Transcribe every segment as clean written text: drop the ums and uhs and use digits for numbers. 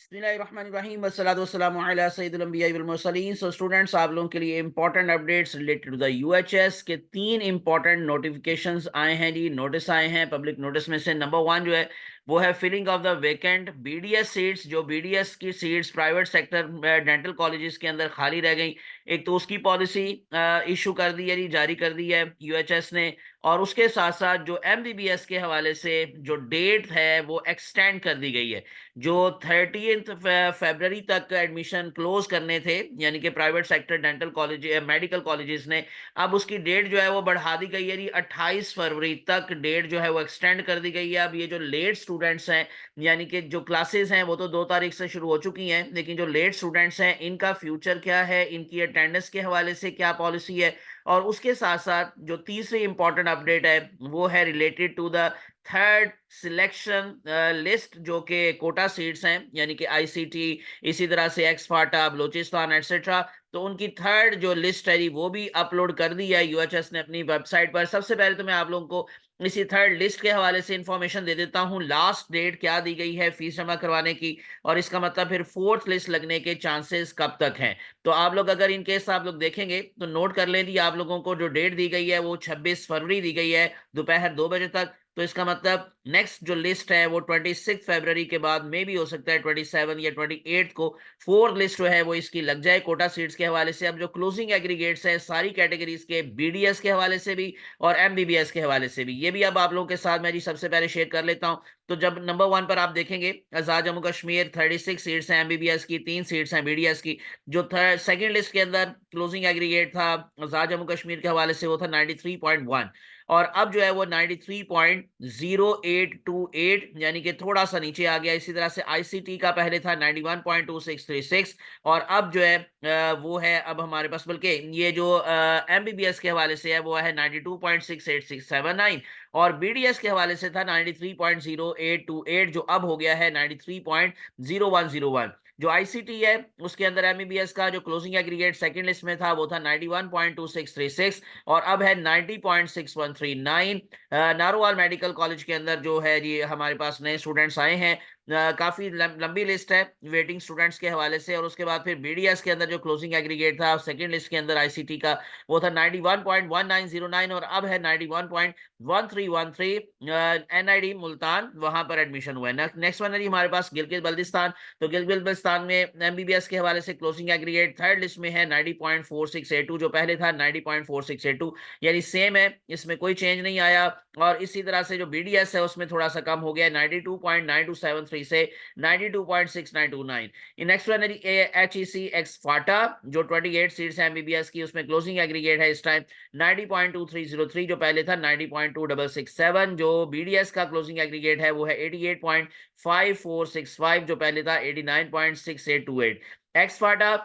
बिस्मिल्लाहिर्रहमानिर्रहीम वस्सलातु वस्सलामु अला सय्यिदिल अंबिया'i वल मुरसलीन। सो स्टूडेंट्स, आप लोगों के लिए important updates related to the UHS के तीन इंपॉर्टेंट नोटिफिकेशंस आए हैं जी, नोटिस आए हैं। पब्लिक नोटिस में से नंबर वन जो है वो है filling of the vacant BDS seats. जो बीडीएस की seats private sector dental colleges के अंदर खाली रह गई, एक तो उसकी पॉलिसी इशू कर दी है जी, जारी कर दी है यूएचएस ने। और उसके साथ साथ जो एमबीबीएस के हवाले से जो डेट है वो एक्सटेंड कर दी गई है। जो 30 फरवरी तक एडमिशन क्लोज करने थे, यानी कि private sector dental college medical colleges ने, अब उसकी डेट जो है वो बढ़ा दी गई है जी। 28 फरवरी तक डेट जो है वो एक्सटेंड कर दी गई है। अब ये जो लेट स्टूडेंट्स हैं, यानी कि जो क्लासेस हैं वो तो 2 तारीख से शुरू हो चुकी हैं, लेकिन जो लेट स्टूडेंट्स हैं इनका फ्यूचर क्या है, इनकी अटेंडेंस के हवाले से क्या पॉलिसी है। और उसके साथ साथ जो तीसरी इंपॉर्टेंट अपडेट है वो है related to the third selection list, जो कि कोटा सीट्स हैं, यानी कि आईसीटी, इसी तरह से एक्सफाटा, बलोचिस्तान एटसेट्रा। तो उनकी थर्ड जो लिस्ट है वो भी अपलोड कर दी है यूएचएस ने अपनी वेबसाइट पर। सबसे पहले तो मैं आप लोगों को इसी थर्ड लिस्ट के हवाले से इंफॉर्मेशन दे देता हूं। लास्ट डेट क्या दी गई है फीस जमा करवाने की, और इसका मतलब फिर फोर्थ लिस्ट लगने के चांसेस कब तक हैं। तो आप लोग अगर इन केस आप लोग देखेंगे तो नोट कर लें, आप लोगों को जो डेट दी गई है वो 26 फरवरी दी गई है दोपहर 2 बजे तक। तो इसका मतलब नेक्स्ट जो लिस्ट है वो 26 फरवरी के बाद में भी हो सकता है 27 या 28 को फोर्थ लिस्ट जो है वो इसकी लग जाए कोटा सीट्स के हवाले से। अब जो क्लोजिंग एग्रीगेट्स हैं सारी कैटेगरीज के, बीडीएस के हवाले से भी और एमबीबीएस के हवाले से भी, ये भी अब आप लोगों के साथ मैं जी सबसे पहले शेयर कर लेता हूं। तो जब नंबर वन पर आप देखेंगे आजाद जम्मू कश्मीर 36 सीट्स हैं एमबीबीएस की, 3 सीट्स हैं बीडीएस की। जो सेकंड लिस्ट के अंदर क्लोजिंग एग्रीगेट था आजाद जम्मू कश्मीर के हवाले से वो था 93.1, और अब जो है वो 93.0828, यानी कि थोड़ा सा नीचे आ गया। इसी तरह से आईसीटी का पहले था 91.2636, और अब जो है वो है अब हमारे पास, बल्कि ये जो एमबीबीएस के हवाले से है वो है 92.68679, और बीडीएस के हवाले से था 93.0828, जो अब हो गया है 93.0101। जो आईसीटी है उसके अंदर एमबीबीएस का जो क्लोजिंग एग्रीगेट सेकंड लिस्ट में था वो था 91.2636, और अब है 90.6139। नारोवाल मेडिकल कॉलेज के अंदर जो है ये हमारे पास नए स्टूडेंट्स आए हैं। काफी लंबी लिस्ट है वेटिंग स्टूडेंट्स के हवाले से। और उसके बाद फिर बीडीएस के अंदर जो क्लोजिंग एग्रीगेट था सेकंड लिस्ट के अंदर आईसीटी का वो था 91.1909, और अब है 91.1313। एनआईडी मुल्तान, वहां पर एडमिशन हुआ है। नेक्स्ट वन है जी हमारे पास गिलगित बल्तिस्तान। तो गिलगित बल्तिस्तान में एमबीबीएस के हवाले से क्लोजिंग एग्रीगेट थर्ड लिस्ट में है 90.4682, जो पहले था 90.4682, यानी सेम है, इसमें कोई चेंज नहीं आया। और इसी तरह से जो बीडीएस है उसमें थोड़ा सा कम हो गया 92.9273 से 92.6929। नेक्स्ट वन है एचईसी एक्स फाटा, जो 28 सीट्स है एमबीबीएस की, उसमें क्लोजिंग एग्रीगेट है इस टाइम 90.2303, जो पहले था 90.2667। जो बीडीएस का क्लोजिंग एग्रीगेट है वो है 88.5465, जो पहले था 89.6828। एक्सफाटा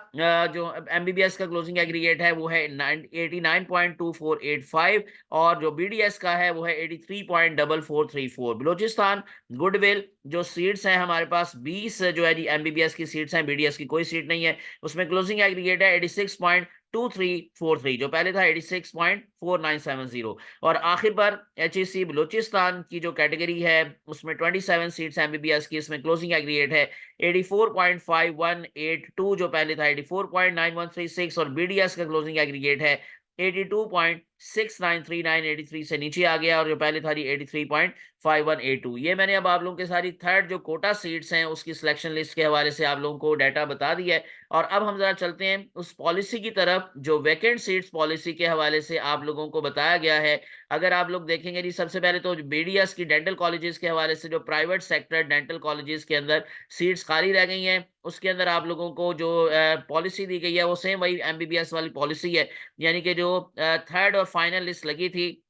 जो एमबीबीएस का क्लोजिंग एग्रीगेट है वो है 89.2485, और जो बीडीएस का है वो है 83.4434। बलोचिस्तान गुडविल जो सीट्स हैं हमारे पास 20 जो है जी एमबीबीएस की सीट्स हैं, बीडीएस की कोई सीट नहीं है, उसमें क्लोजिंग एग्रीगेट है 86.2343, जो पहले था 86.4970। और आखिर पर एचईसी बलोचिस्तान की जो कैटेगरी है उसमें 27 सीट्स एमबीबीएस की, इसमें क्लोजिंग एग्रीगेट है 84.5182, जो पहले था 84.9136, और बीडीएस का क्लोजिंग एग्रीगेट है 82.6939, 83 से नीचे आ गया, और जो पहले था 83.5182। ये मैंने अब आप लोगों के सारी थर्ड जो कोटा सीट्स हैं उसकी सिलेक्शन लिस्ट के हवाले से आप लोगों को डाटा बता दिया है। और अब हम जरा चलते हैं उस पॉलिसी की तरफ जो वैकेंट सीट्स पॉलिसी के हवाले से आप लोगों को बताया गया है। अगर आप लोग देखेंगे जी, सबसे पहले तो बीडीएस की डेंटल कॉलेजेस के हवाले से जो प्राइवेट सेक्टर डेंटल कॉलेजेस के अंदर सीट्स खाली रह गई हैं, उसके अंदर आप लोगों को जो पॉलिसी दी गई है वो सेम वही एमबीबीएस वाली पॉलिसी है, यानी कि जो थर्ड और फाइनल लिस्ट लगी थी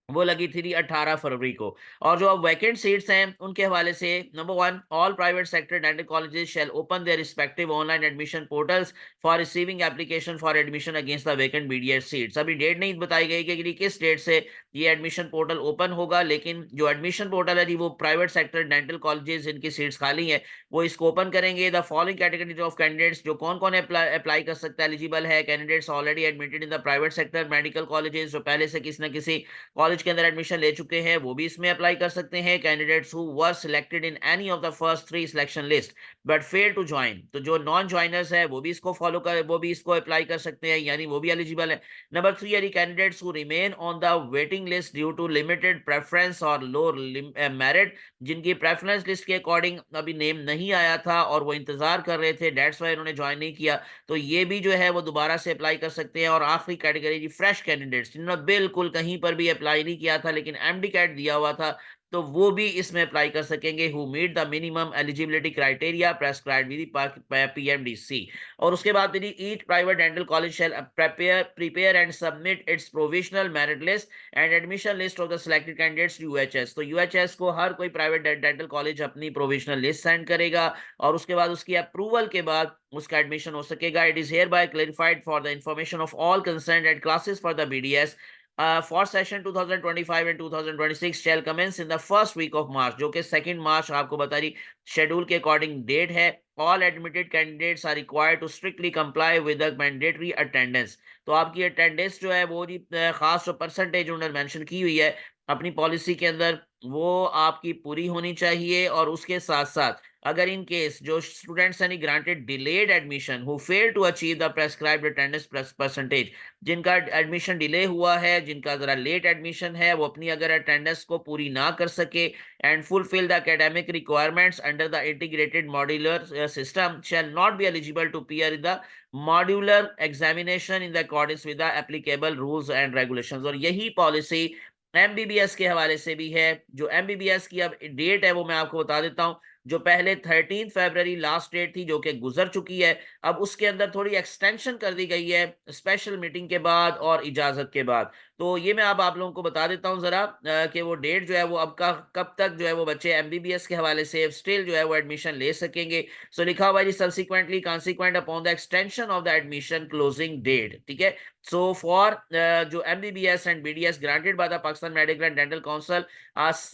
वो लगी थी 18 फरवरी को। और जो अब वैकेंट सीट्स हैं उनके हवाले से, number one, all private sector dental colleges shall open their respective online admission portals for receiving application for admission against the vacant BDS seats. अभी डेट नहीं बताई गई कि किस डेट से ये एडमिशन पोर्टल ओपन होगा, लेकिन जो एडमिशन पोर्टल है जी वो प्राइवेट सेक्टर डेंटल कॉलेजेस जिनकी सीट्स खाली हैं वो इसको ओपन करेंगे। The following categories of candidates, जो कौन कौन अप्लाई कर सकता है, एलिजिबल है candidates already admitted in the private sector medical colleges, जो पहले से किसी न किसी कॉलेज कॉलेज के अंदर एडमिशन ले चुके हैं वो भी इसमें अप्लाई कर सकते हैं। Candidates who were selected in any of the first 3 selection list but fail to join, तो जो नॉन ज्वाइनर्स है वो भी इसको फॉलो कर, वो भी इसको अप्लाई कर सकते हैं, यानी वो भी एलिजिबल है। नंबर 3 यानी candidates who remain on the waiting list due to limited preference और लो मेरिट, जिनकी प्रेफरेंस लिस्ट के अकॉर्डिंग अभी नेम नहीं आया था और वो इंतजार कर रहे थे, डेट्स वाई उन्होंने ज्वाइन नहीं किया, तो ये भी जो है वो दोबारा से अप्लाई कर सकते हैं। और आखिरी कैटेगरी जी फ्रेश कैंडिडेट्स, जिन्होंने बिल्कुल कहीं पर भी अप्लाई नहीं किया था लेकिन एमडी कैट दिया हुआ था, तो वो भी इसमें अप्लाई कर सकेंगे, who meet the minimum eligibility criteria prescribed with PMDC. और उसके बाद मेरी each private dental college shall prepare and submit its provisional merit list and admission list of the selected candidates to UHS. तो UHS को हर कोई private dental college अपनी provisional list send करेगा और उसके बाद उसकी अप्रूवल के बाद उसका एडमिशन हो सकेगा। It is hereby clarified for the information of all concerned at classes for the BDS for session 2025 and 2026 shall commence in the first week of March, जो कि 2 मार्च आपको बता रही शेड्यूल के अकॉर्डिंग डेट है। All admitted candidates are required to strictly comply with the mandatory attendance। तो आपकी attendance जो है वो जी खास जो परसेंटेज उन्होंने मेंशन की हुई है अपनी पॉलिसी के अंदर वो आपकी पूरी होनी चाहिए। और उसके साथ साथ अगर इन केस जो स्टूडेंट्स यानी granted delayed admission who fail to achieve the prescribed attendance percentage, जिनका एडमिशन डिले हुआ है, जिनका जरा लेट एडमिशन है, वो अपनी अगर अटेंडेंस को पूरी ना कर सके and fulfil the academic requirements under the integrated modular system shall not be eligible to appear in the modular examination in the accordance with the applicable rules and regulations। और यही पॉलिसी एमबीबीएस के हवाले से भी है। जो MBBS की अब डेट है वो मैं आपको बता देता हूं। जो पहले 13 फरवरी लास्ट डेट थी जो कि गुजर चुकी है, अब उसके अंदर थोड़ी एक्सटेंशन कर दी गई है स्पेशल मीटिंग के बाद और इजाजत के बाद। तो ये मैं अब आप लोगों को बता देता हूं जरा कि वो डेट जो है वो अब का कब तक जो है वो बच्चे एमबीबीएस के हवाले से स्टिल जो है वो एडमिशन ले सकेंगे। सो लिखा हुआ है जी subsequently consequent upon the extension of the admission closing date. ठीक है। सो फॉर जो MBBS and BDS granted by the Pakistan medical and dental council आज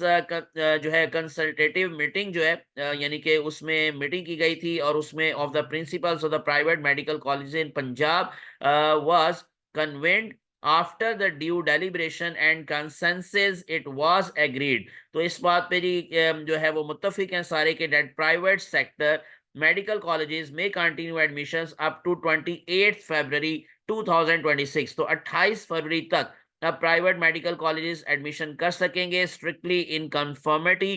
जो है कंसल्टेटिव मीटिंग जो है यानी कि उसमें मीटिंग की गई थी और उसमें of the principles of the private medical college in Punjab was convent after the due deliberation and consensus it was agreed. तो इस बात पे जी जो है वो मुत्तफिक हैं सारे के that private sector medical colleges में continue admissions up to 28 February 2026। तो 28 फरवरी तक अब प्राइवेट मेडिकल कॉलेजेस एडमिशन कर सकेंगे strictly in conformity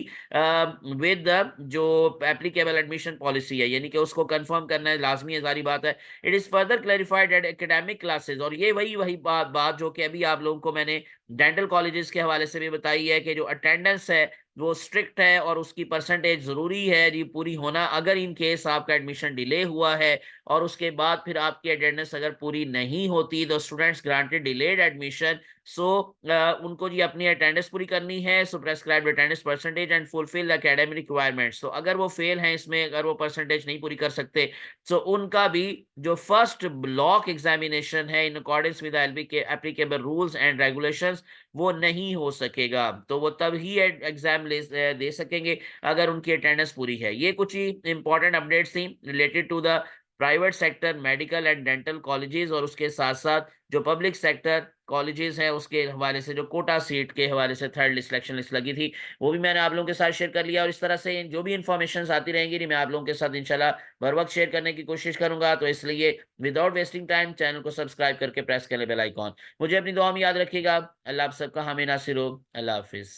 with the जो एप्लीकेबल एडमिशन पॉलिसी है, यानी कि उसको कंफर्म करना है, लाजमी है, सारी बात है। It is further clarified at academic classes. और ये वही बात जो कि अभी आप लोगों को मैंने डेंटल कॉलेजेस के हवाले से भी बताई है कि जो अटेंडेंस है वो स्ट्रिक्ट है और उसकी परसेंटेज जरूरी है जी पूरी होना। अगर इन केस आपका एडमिशन डिले हुआ है और उसके बाद फिर आपकी अटेंडेंस अगर पूरी नहीं होती तो students granted delayed admission, so उनको जी अपनी अटेंडेंस पूरी करनी है, so prescribed attendance percentage and fulfil academic requirements. तो अगर वो फेल हैं इसमें, अगर वो परसेंटेज नहीं पूरी कर सकते, तो उनका भी जो फर्स्ट ब्लॉक एग्जामिनेशन है इन अकॉर्डेंस विद एलबी के एप्लीकेबल रूल्स एंड रेगुलेशंस वो नहीं हो सकेगा। तो वो तब ही एग्जाम दे सकेंगे अगर उनकी अटेंडेंस पूरी है। ये कुछ ही इंपॉर्टेंट अपडेट्स थी related to the private sector medical and dental colleges और उसके साथ साथ जो पब्लिक सेक्टर कॉलेजेस हैं उसके हवाले से जो कोटा सीट के हवाले से थर्ड लिस्ट सिलेक्शन लिस्ट लगी थी वो भी मैंने आप लोगों के साथ शेयर कर लिया। और इस तरह से जो भी इंफॉर्मेशन आती रहेंगी मैं आप लोगों के साथ इंशाल्लाह बर वक्त शेयर करने की कोशिश करूंगा। तो इसलिए विदाउट वेस्टिंग टाइम चैनल को सब्सक्राइब करके प्रेस कर ले बेल आइकॉन। मुझे अपनी दुआ में याद रखिएगा। अल्लाह आप सबका हामी नासिर हो। अल्लाह हाफिज।